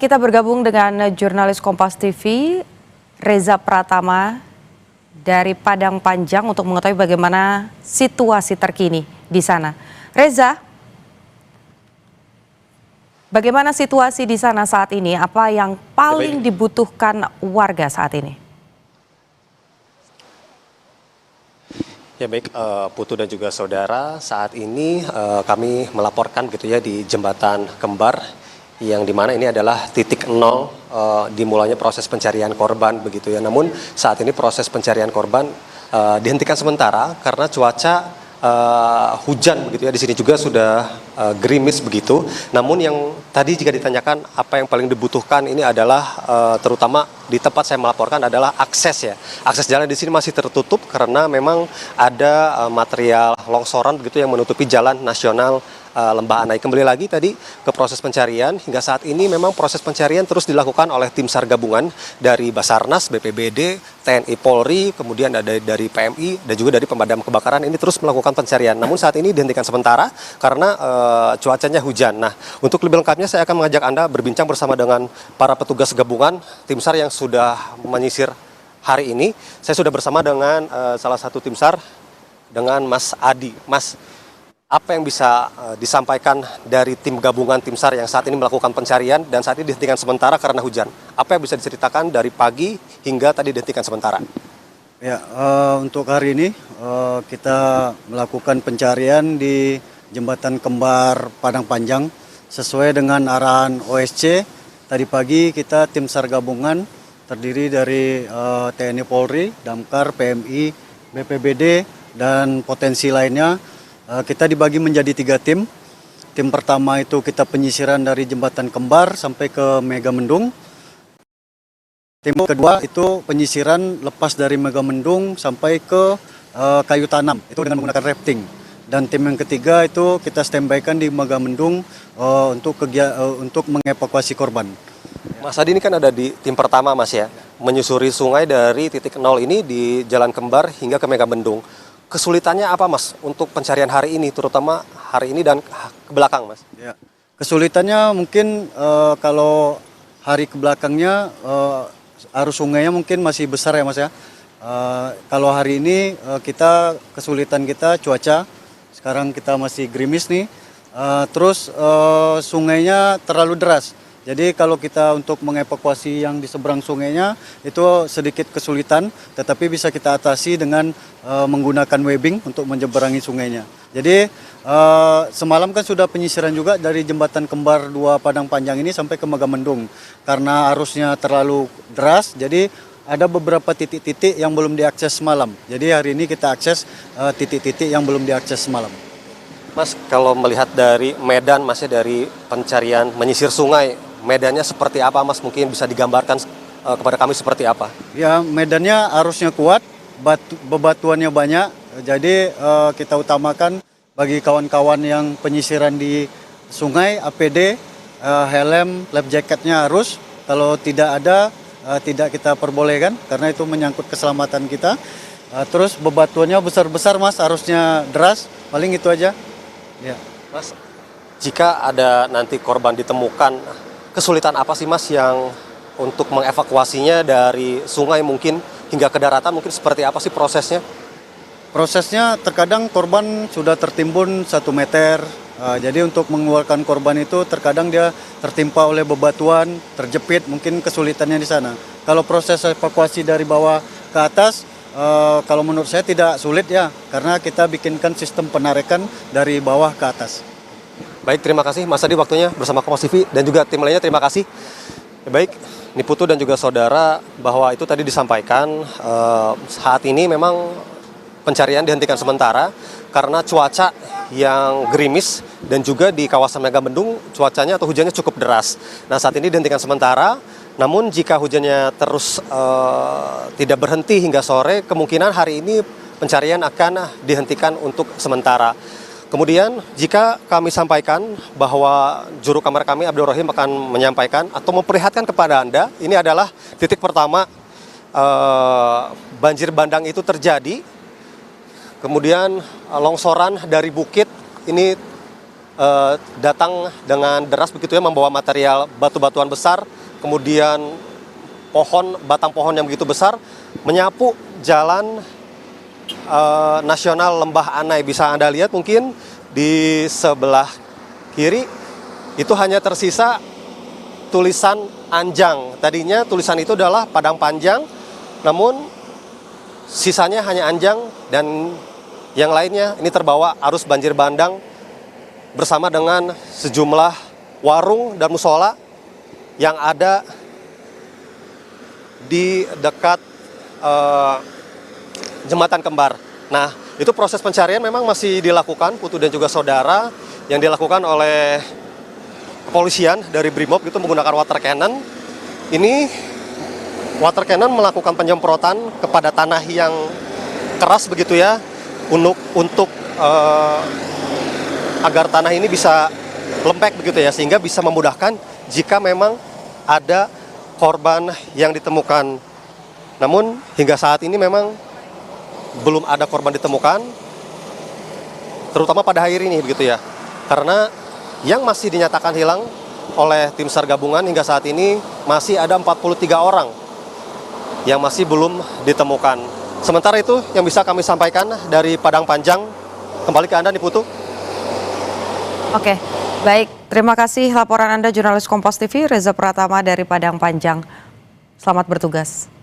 Kita bergabung dengan jurnalis Kompas TV, Reza Pratama dari Padang Panjang untuk mengetahui bagaimana situasi terkini di sana. Reza, bagaimana situasi di sana saat ini? Apa yang paling dibutuhkan warga saat ini? Ya baik, Putu dan juga saudara, saat ini kami melaporkan gitu ya di Jembatan Kembar yang dimana ini adalah titik nol dimulainya proses pencarian korban begitu ya. Namun saat ini proses pencarian korban dihentikan sementara karena cuaca hujan begitu ya. Di sini juga sudah gerimis begitu. Namun yang tadi jika ditanyakan apa yang paling dibutuhkan ini adalah terutama di tempat saya melaporkan adalah akses ya. Akses jalan di sini masih tertutup karena memang ada material longsoran begitu yang menutupi jalan nasional Lembah Anai. Kembali lagi tadi ke proses pencarian, hingga saat ini memang proses pencarian terus dilakukan oleh tim SAR gabungan dari Basarnas, BPBD, TNI Polri, kemudian ada dari PMI dan juga dari pemadam kebakaran ini terus melakukan pencarian. Namun saat ini dihentikan sementara karena cuacanya hujan. Nah, untuk lebih lengkapnya saya akan mengajak Anda berbincang bersama dengan para petugas gabungan tim SAR yang sudah menyisir hari ini. Saya sudah bersama dengan salah satu tim SAR dengan Mas Adi. Mas, apa yang bisa disampaikan dari tim gabungan tim SAR yang saat ini melakukan pencarian dan saat ini dihentikan sementara karena hujan? Apa yang bisa diceritakan dari pagi hingga tadi dihentikan sementara? Ya, untuk hari ini kita melakukan pencarian di Jembatan Kembar Padang Panjang sesuai dengan arahan OSC. Tadi pagi kita tim SAR gabungan terdiri dari TNI Polri, Damkar, PMI, BPBD, dan potensi lainnya. Kita dibagi menjadi 3 tim. Tim pertama itu kita penyisiran dari Jembatan Kembar sampai ke Megamendung. Tim kedua itu penyisiran lepas dari Megamendung sampai ke Kayu Tanam, itu dengan menggunakan rafting. Dan tim yang ketiga itu kita standby-kan di Megamendung untuk mengevakuasi korban. Mas Adi ini kan ada di tim pertama Mas ya, menyusuri sungai dari titik nol ini di Jalan Kembar hingga ke Megamendung. Kesulitannya apa Mas untuk pencarian hari ini, terutama hari ini dan ke belakang Mas? Ya. Kesulitannya mungkin kalau hari ke belakangnya arus sungainya mungkin masih besar ya Mas ya. Kalau hari ini kesulitan kita cuaca, sekarang kita masih gerimis nih, terus sungainya terlalu deras. Jadi kalau kita untuk mengevakuasi yang di seberang sungainya itu sedikit kesulitan, tetapi bisa kita atasi dengan menggunakan webbing untuk menyeberangi sungainya. Jadi semalam kan sudah penyisiran juga dari Jembatan Kembar 2 Padang Panjang ini sampai ke Megamendung. Karena arusnya terlalu deras, jadi ada beberapa titik-titik yang belum diakses semalam. Jadi hari ini kita akses titik-titik yang belum diakses semalam. Mas, kalau melihat dari medan Mas ya, dari pencarian menyisir sungai, medannya seperti apa Mas? Mungkin bisa digambarkan kepada kami seperti apa? Ya, medannya arusnya kuat, bebatuannya banyak. Jadi kita utamakan bagi kawan-kawan yang penyisiran di sungai, APD, helm, lap jacketnya harus. Kalau tidak ada, tidak kita perbolehkan karena itu menyangkut keselamatan kita. Terus bebatuannya besar-besar Mas, arusnya deras, paling itu aja. Ya. Mas, jika ada nanti korban ditemukan, kesulitan apa sih Mas yang untuk mengevakuasinya dari sungai mungkin hingga ke daratan, mungkin seperti apa sih prosesnya? Prosesnya terkadang korban sudah tertimbun 1 meter, jadi untuk mengeluarkan korban itu terkadang dia tertimpa oleh bebatuan, terjepit, mungkin kesulitannya di sana. Kalau proses evakuasi dari bawah ke atas, kalau menurut saya tidak sulit ya, karena kita bikinkan sistem penarikan dari bawah ke atas. Baik, terima kasih Mas Adi waktunya bersama Kompas TV dan juga tim lainnya, terima kasih. Baik, ini Putu dan juga saudara, bahwa itu tadi disampaikan saat ini memang pencarian dihentikan sementara karena cuaca yang gerimis dan juga di kawasan Megamendung cuacanya atau hujannya cukup deras. Nah, saat ini dihentikan sementara, namun jika hujannya terus tidak berhenti hingga sore, kemungkinan hari ini pencarian akan dihentikan untuk sementara. Kemudian jika kami sampaikan bahwa juru kamera kami Abdul Rahim akan menyampaikan atau memperlihatkan kepada Anda, ini adalah titik pertama banjir bandang itu terjadi. Kemudian longsoran dari bukit ini datang dengan deras begitu ya, membawa material batu-batuan besar, kemudian batang pohon yang begitu besar menyapu jalan nasional Lembah Anai. Bisa Anda lihat mungkin di sebelah kiri itu hanya tersisa tulisan Anjang. Tadinya tulisan itu adalah Padang Panjang, namun sisanya hanya Anjang, dan yang lainnya ini terbawa arus banjir bandang bersama dengan sejumlah warung dan musola yang ada di dekat Jembatan Kembar. Nah, itu proses pencarian memang masih dilakukan, Putu dan juga saudara, yang dilakukan oleh kepolisian dari Brimob itu menggunakan water cannon. Ini water cannon melakukan penyemprotan kepada tanah yang keras begitu ya, untuk agar tanah ini bisa lembek begitu ya, sehingga bisa memudahkan jika memang ada korban yang ditemukan. Namun hingga saat ini memang belum ada korban ditemukan, terutama pada hari ini begitu ya. Karena yang masih dinyatakan hilang oleh tim SAR gabungan hingga saat ini masih ada 43 orang yang masih belum ditemukan. Sementara itu yang bisa kami sampaikan dari Padang Panjang. Kembali ke Anda nih Putu. Oke, baik. Terima kasih laporan Anda jurnalis Kompas TV Reza Pratama dari Padang Panjang. Selamat bertugas.